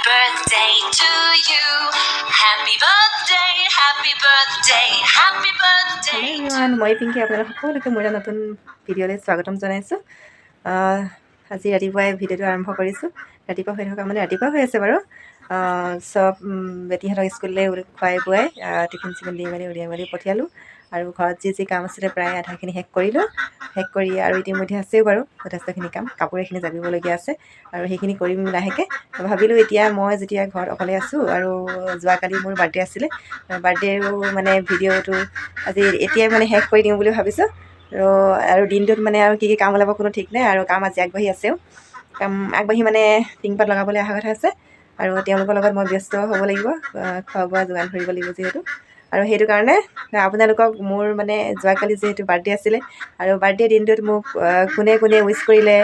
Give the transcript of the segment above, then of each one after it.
birthday to you. Happy birthday, happy birthday, happy birthday. Hello everyone, মই পিংকি আপোনালোক সকলোকে মোৰ নতুন ভিডিঅ'লৈ স্বাগতম জনাইছোঁ। আজি ৰাতিপুৱাই ভিডিঅ'টো আৰম্ভ কৰিছোঁ। ৰাতিপুৱা হৈ থকা মানে ৰাতিপুৱা হৈ আছে বাৰু। চব বেটীহঁতক স্কুললৈ খুৱাই বুৱাই টিফিন চিফিন দি মেলি উলিয়াই মেলি পঠিয়ালোঁ। আৰু ঘৰত যি কাম আছিলে প্ৰায় আধাখিনি শেষ কৰিলোঁ। শেষ কৰি আৰু ইতিমধ্যে আছেও বাৰু যথেষ্টখিনি কাম, কাপোৰ এখিনি জাপিবলগীয়া আছে আৰু সেইখিনি কৰিম লাহেকৈ। ভাবিলোঁ এতিয়া মই যেতিয়া ঘৰত অকলে আছোঁ আৰু যোৱাকালি মোৰ বাৰ্থডে আছিলে, বাৰ্থডেৰো মানে ভিডিঅ'টো আজি এতিয়াই মানে শেষ কৰি দিওঁ বুলি ভাবিছোঁ। আৰু দিনটোত মানে আৰু কি কাম ওলাব কোনো ঠিক নাই, আৰু কাম আজি আগবাঢ়ি আছেও। কাম আগবাঢ়ি মানে টিংপাত লগাবলৈ অহা কথা আছে, আৰু তেওঁলোকৰ লগত মই ব্যস্ত হ'ব লাগিব, খোৱা বোৱা যোগান ধৰিব লাগিব যিহেতু। আৰু সেইটো কাৰণে আপোনালোকক মোৰ মানে যোৱাকালি যিহেতু বাৰ্থডে আছিলে, আৰু বাৰ্থডে দিনটোত মোক কোনে কোনে উইচ কৰিলে,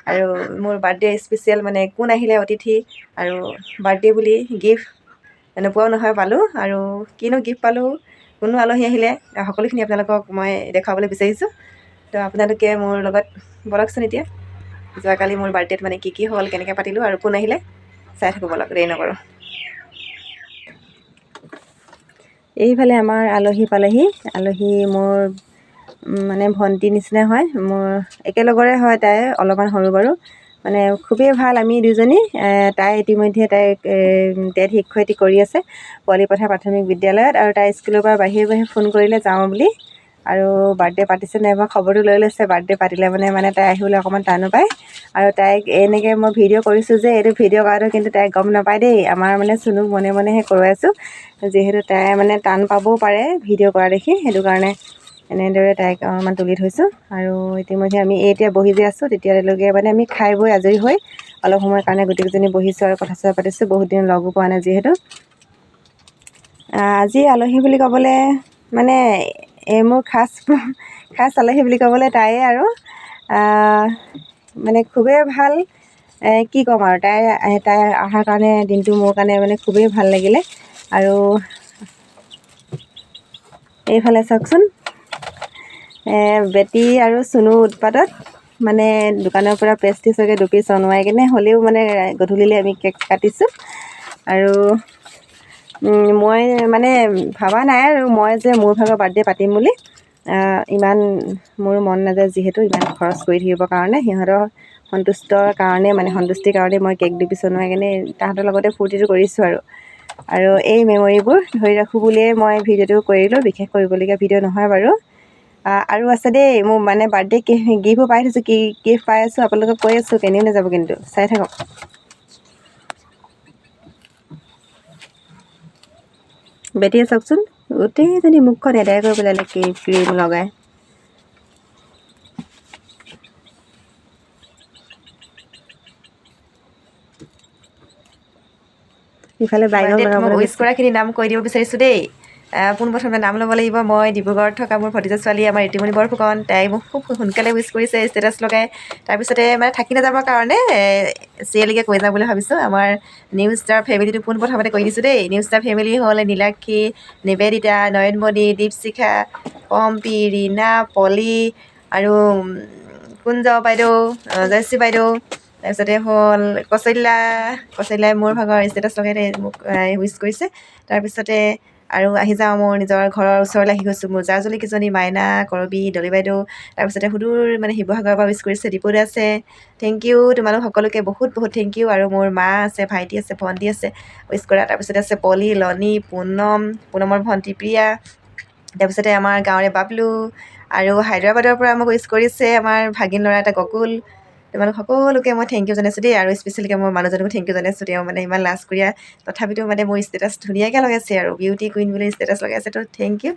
আৰু মোৰ বাৰ্থডে স্পেচিয়েল মানে কোন আহিলে অতিথি, আৰু বাৰ্থডে বুলি গিফ্ট নোপোৱাও নহয় পালোঁ, আৰু কিনো গিফ্ট পালোঁ, কোনো আলহী আহিলে, সকলোখিনি আপোনালোকক মই দেখুৱাবলৈ বিচাৰিছোঁ। তো আপোনালোকে মোৰ লগত বলকচোন এতিয়া যোৱাকালি মোৰ বাৰ্থডেত মানে কি হ'ল, কেনেকৈ পাতিলোঁ আৰু কোন আহিলে চাই থাকোঁ বলক, দেৰি নকৰোঁ। এইফালে আমাৰ আলহী পালেহি। আলহী মোৰ মানে ভণ্টি নিচিনা হয়, মোৰ একেলগৰে হয়, তাই অলপমান সৰু বাৰু, মানে খুবেই ভাল আমি দুজনী। তাই ইতিমধ্যে তাইক টেট শিক্ষয়িত্ৰী কৰি আছে পোৱালিপথাৰ প্ৰাথমিক বিদ্যালয়ত, আৰু তাই স্কুলৰ পৰা বাহিৰে বাহিৰে ফোন কৰিলে যাওঁ বুলি, আৰু বাৰ্থডে পাতিছে নাইবা খবৰটো লৈ লৈছে। বাৰ্থডে পাতিলে মানে তাই আহিবলৈ অকণমান টানো পায়, আৰু তাইক এনেকৈ মই ভিডিঅ' কৰিছোঁ যে এইটো ভিডিঅ' কৰাটো কিন্তু তাই গম নাপায় দেই। আমাৰ মানে চুনুক মনে মনেহে কৰোৱাইছোঁ, যিহেতু তাই মানে টান পাবও পাৰে ভিডিঅ' কৰা দেখি, সেইটো কাৰণে এনেদৰে তাইক অলপমান তুলি থৈছোঁ। আৰু ইতিমধ্যে আমি এতিয়া বহি যে আছোঁ, তেতিয়ালৈকে মানে আমি খাই বৈ আজৰি হৈ অলপ সময়ৰ কাৰণে গোটেইকেইজনী বহিছোঁ আৰু কথা চথা পাতিছোঁ। বহুত দিন লগো পোৱা নাই যিহেতু। আজি আলহী বুলি ক'বলৈ মানে মোৰ খাছ আলহী বুলি ক'বলৈ তাইয়ে আৰু মানে খুবেই ভাল। কি ক'ম আৰু তাই অহাৰ কাৰণে দিনটো মোৰ কাৰণে মানে খুবেই ভাল লাগিলে। আৰু এইফালে চাওকচোন, বেটী আৰু চুনু উৎপাতত মানে দোকানৰ পৰা পেষ্ট্ৰি চাগে 2 পিচ অনোৱাই কিনে হ'লেও মানে গধূলিলৈ আমি কেক কাটিছোঁ। আৰু মই মানে ভবা নাই আৰু মই যে মোৰ ভাগৰ বাৰ্থডে পাতিম বুলি। ইমান মোৰ মন নাযায় যিহেতু ইমান খৰচ কৰি থাকিবৰ কাৰণে, সিহঁতৰ সন্তুষ্টিৰ কাৰণে মই কেক 2 পিচ অনোৱাই কিনে তাহাঁতৰ লগতে ফূৰ্তিটো কৰিছোঁ। আৰু এই মেমৰিবোৰ ধৰি ৰাখোঁ বুলিয়ে মই ভিডিঅ'টো কৰিলোঁ। বিশেষ কৰিবলগীয়া ভিডিঅ' নহয় বাৰু। আৰু আছে দেই মোৰ মানে বাৰ্থডে গিফ্টো পাই থৈছোঁ। কি গিফ্ট পাই আছোঁ আপোনালোকক কৈ আছোঁ, কেনিও নাযাব কিন্তু চাই থাকক। বেটীয়ে চাওকচোন, গোটেইজনী মুখখন এদাই কৰি পেলালে ক্ৰীম লগাই। ইফালে বাইগক লগাবলৈ উইচ কৰাখিনি নাম কৈ দিব বিচাৰিছোঁ দেই। পোনপ্ৰথমে নাম ল'ব লাগিব। মই ডিব্ৰুগড়ত থকা মোৰ ভতিজা ছোৱালী আমাৰ ৰীতিমণি বৰফুকন, তাই মোক খুব সোনকালে উইচ কৰিছে ষ্টেটাছ লগাই। তাৰপিছতে মানে থাকি নাযাবৰ কাৰণে চিৰিয়েলকৈ কৈ যাওঁ বুলি ভাবিছোঁ। আমাৰ নিউ ষ্টাৰ ফেমিলিটো পোনপ্ৰথমতে কৈ দিছোঁ দেই। নিউ ষ্টাৰ ফেমিলি হ'ল নীলাক্ষী, নিবেদিতা, নয়নমণি, দীপশিখা, পম্পী, ৰীণা, পলি, আৰু কুঞ্জ বাইদেউ, জয়শ্ৰী বাইদেউ, তাৰপিছতে হ'ল কৌশল্যাই মোৰ ভাগৰ ষ্টেটাছ লগাই মোক উইচ কৰিছে। তাৰপিছতে আৰু আহি যাওঁ মোৰ নিজৰ ঘৰৰ ওচৰলৈ আহি গৈছোঁ। মোৰ জাজুলীকেইজনী মাইনা, কৰবী, ডলি বাইদেউ, তাৰপিছতে সুদূৰ মানে শিৱসাগৰৰ পৰা উইচ কৰিছে দীপুদা আছে। থেংক ইউ তোমালোক সকলোকে বহুত বহুত থেংক ইউ। আৰু মোৰ মা আছে, ভাইটি আছে, ভণ্টি আছে উইচ কৰা। তাৰপিছতে আছে পলি, লনি, পুনমৰ ভণ্টি প্ৰিয়া, তাৰপিছতে আমাৰ গাঁৱৰে বাবলু, আৰু হায়দৰাবাদৰ পৰা মোক উইচ কৰিছে আমাৰ ভাগিন ল'ৰা এটা গকুল। তোমালোক সকলোকে মই থেংক ইউ জনাইছোঁ দেই। আৰু স্পেচিয়েলকৈ মোৰ মানুহজনকো থেংক ইউ জনাইছোঁ। তেওঁ মানে ইমান লাজকুৰীয়া, তথাপিতো মানে মোৰ ষ্টেটাছ ধুনীয়াকৈ লগাইছে আৰু বিউটি কুইন বুলি ষ্টেটাছ লগাইছে। তো থেংক ইউ।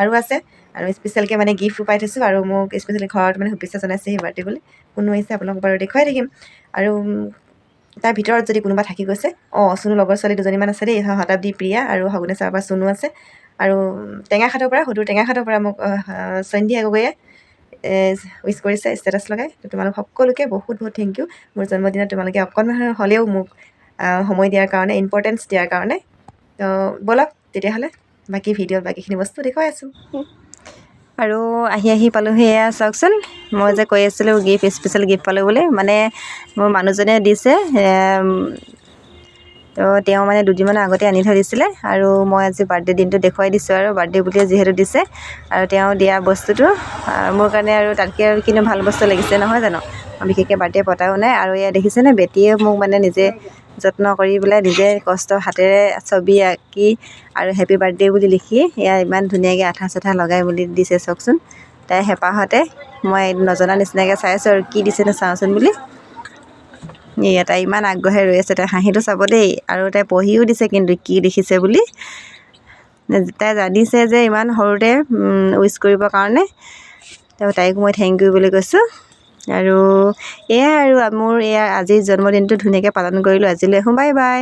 আৰু আছে, আৰু স্পেচিয়েলকৈ মানে গিফ্টো পাই থৈছোঁ। আৰু মোক স্পেচিয়েলি ঘৰত মানে শুভেচ্ছা জনাইছে সেই বাৰ্থডে বুলি। কোনো আহিছে আপোনালোকক বাৰু দেখুৱাই থাকিম। আৰু তাৰ ভিতৰত যদি কোনোবা থাকি গৈছে, চুনু লগৰ ছোৱালী 2জনীমান আছে দেই, শতাব্দী, প্ৰিয়া, আৰু হগুনেশ্বাৰৰ পৰা চুনু আছে। আৰু সুদূৰ টেঙাখাটৰ পৰা মোক সন্ধ্যা গগৈয়ে উইচ কৰিছে ষ্টেটাছ লগাই। তো তোমালোক সকলোকে বহুত বহুত থেংক ইউ। মোৰ জন্মদিনত তোমালোকে অকণমান হ'লেও মোক সময় দিয়াৰ কাৰণে, ইম্পৰ্টেঞ্চ দিয়াৰ কাৰণে। তো ব'লক তেতিয়াহ'লে বাকী ভিডিঅ'ত বাকীখিনি বস্তু দেখুৱাই আছোঁ। আৰু আহি পালোঁহি। এয়া চাওকচোন, মই যে কৈ আছিলোঁ স্পেচিয়েল গিফ্ট পালোঁ বুলি, মানে মোৰ মানুহজনে দিছে তো তেওঁ মানে দুদিনমানৰ আগতে আনি থৈ দিছিলে আৰু মই আজি বাৰ্থডে দিনটো দেখুৱাই দিছোঁ আৰু বাৰ্থডে বুলিয়ে যিহেতু দিছে আৰু তেওঁ দিয়া বস্তুটো মোৰ কাৰণে আৰু তাতকৈ আৰু কিনো ভাল বস্তু লাগিছে নহয় জানো। মই বিশেষকৈ বাৰ্থডে পতাও নাই আৰু এয়া দেখিছেনে বেটীয়ে মোক মানে নিজে যত্ন কৰি পেলাই নিজে কষ্ট হাতেৰে ছবি আঁকি আৰু হেপী বাৰ্থডে বুলি লিখি এয়া ইমান ধুনীয়াকৈ আঠা চাঠা লগাই বুলি দিছে চাওকচোন। তাই হেঁপাহতে মই নজনা নিচিনাকৈ চাই আছোঁ আৰু কি দিছেনো চাওঁচোন বুলি। এয়া তাই ইমান আগ্ৰহে ৰৈ আছে, তাই হাঁহিটো চাব দেই। আৰু তাই পঢ়িও দিছে কিন্তু কি দেখিছে বুলি। তাই জানিছে যে ইমান সৰুতে উইচ কৰিবৰ কাৰণে। তো তাইকো মই থেংক ইউ বুলি কৈছোঁ। আৰু এয়াই আৰু মোৰ এয়া আজিৰ জন্মদিনটো ধুনীয়াকৈ পালন কৰিলোঁ। আজিলৈ বাই বাই।